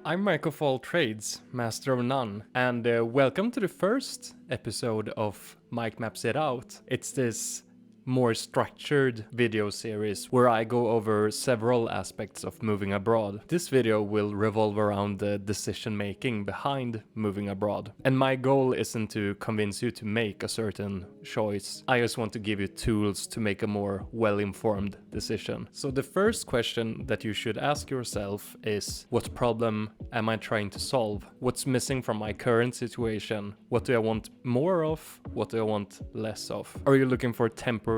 I'm Mikeofalltrades, Master of None, and welcome to the first episode of Mike Maps It Out. It's this more structured video series where I go over several aspects of moving abroad. This video will revolve around the decision making behind moving abroad. And my goal isn't to convince you to make a certain choice. I just want to give you tools to make a more well-informed decision. So the first question that you should ask yourself is, what problem am I trying to solve? What's missing from my current situation? What do I want more of? What do I want less of? Are you looking for temporary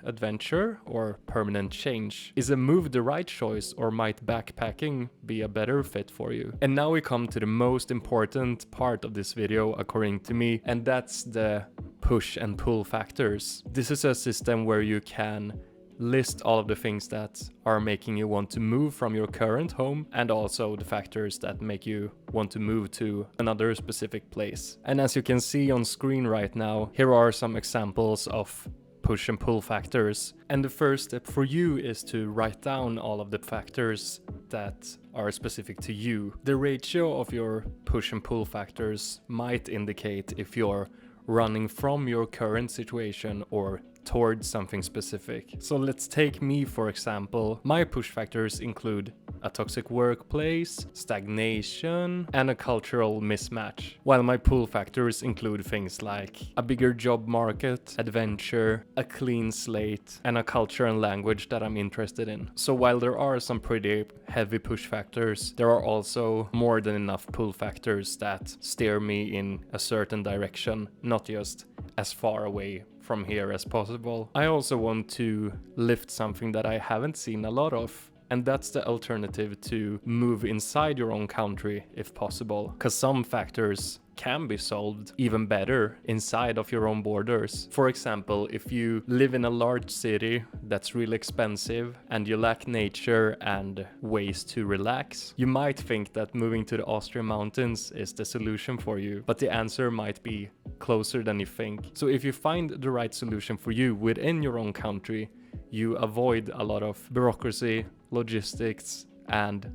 adventure or permanent change? Is a move the right choice, or might backpacking be a better fit for you? And now we come to the most important part of this video according to me, and that's the push and pull factors. This is a system where you can list all of the things that are making you want to move from your current home, and also the factors that make you want to move to another specific place. And as you can see on screen right now, here are some examples of push and pull factors. And the first step for you is to write down all of the factors that are specific to you. The ratio of your push and pull factors might indicate if you're running from your current situation or towards something specific. So let's take me for example. My push factors include a toxic workplace, stagnation, and a cultural mismatch. While my pull factors include things like a bigger job market, adventure, a clean slate, and a culture and language that I'm interested in. So while there are some pretty heavy push factors, there are also more than enough pull factors that steer me in a certain direction, not just as far away from here as possible. I also want to lift something that I haven't seen a lot of, and that's the alternative to move inside your own country if possible, because some factors can be solved even better inside of your own borders. For example, if you live in a large city that's really expensive and you lack nature and ways to relax, you might think that moving to the Austrian mountains is the solution for you, but the answer might be closer than you think. So if you find the right solution for you within your own country, you avoid a lot of bureaucracy, logistics, and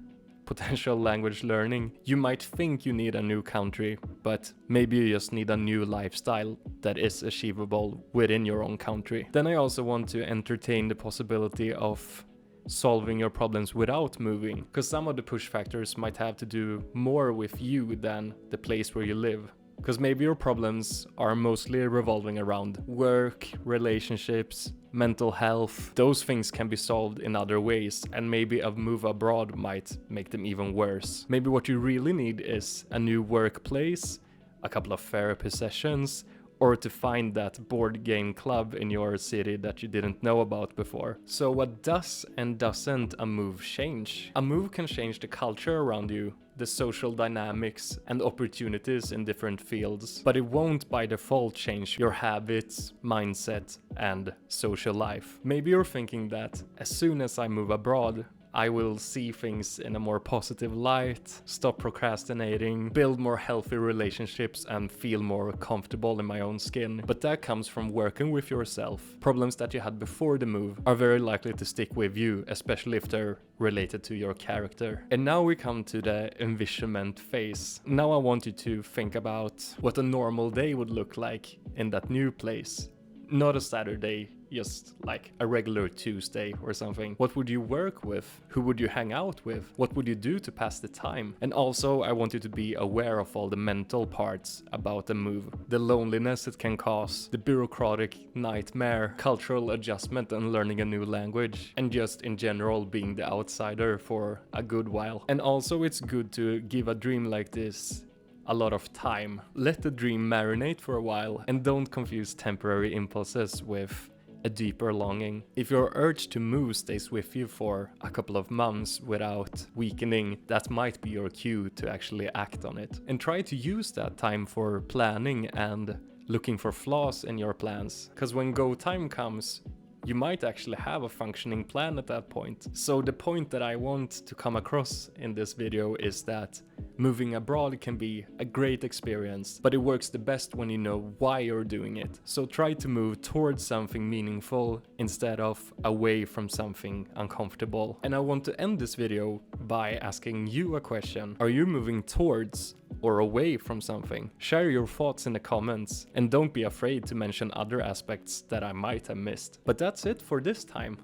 potential language learning. You might think you need a new country, but maybe you just need a new lifestyle that is achievable within your own country. Then I also want to entertain the possibility of solving your problems without moving, because some of the push factors might have to do more with you than the place where you live. Because maybe your problems are mostly revolving around work, relationships, mental health. Those things can be solved in other ways, and maybe a move abroad might make them even worse. Maybe what you really need is a new workplace, a couple of therapy sessions, or to find that board game club in your city that you didn't know about before. So what does and doesn't a move change? A move can change the culture around you, the social dynamics and opportunities in different fields, but it won't by default change your habits, mindset, and social life. Maybe you're thinking that as soon as I move abroad, I will see things in a more positive light, stop procrastinating, build more healthy relationships, and feel more comfortable in my own skin. But that comes from working with yourself. Problems that you had before the move are very likely to stick with you, especially if they're related to your character. And now we come to the envisionment phase. Now I want you to think about what a normal day would look like in that new place. Not a Saturday, just like a regular Tuesday or something. What would you work with? Who would you hang out with? What would you do to pass the time? And also, I want you to be aware of all the mental parts about the move. The loneliness it can cause, the bureaucratic nightmare, cultural adjustment and learning a new language, and just in general being the outsider for a good while. And also, it's good to give a dream like this a lot of time. Let the dream marinate for a while, and don't confuse temporary impulses with a deeper longing. If your urge to move stays with you for a couple of months without weakening, that might be your cue to actually act on it. And try to use that time for planning and looking for flaws in your plans. Because when go time comes, you might actually have a functioning plan at that point. So the point that I want to come across in this video is that moving abroad can be a great experience, but it works the best when you know why you're doing it. So try to move towards something meaningful instead of away from something uncomfortable. And I want to end this video by asking you a question. Are you moving towards or away from something? Share your thoughts in the comments, and don't be afraid to mention other aspects that I might have missed. But that's it for this time.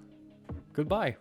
Goodbye.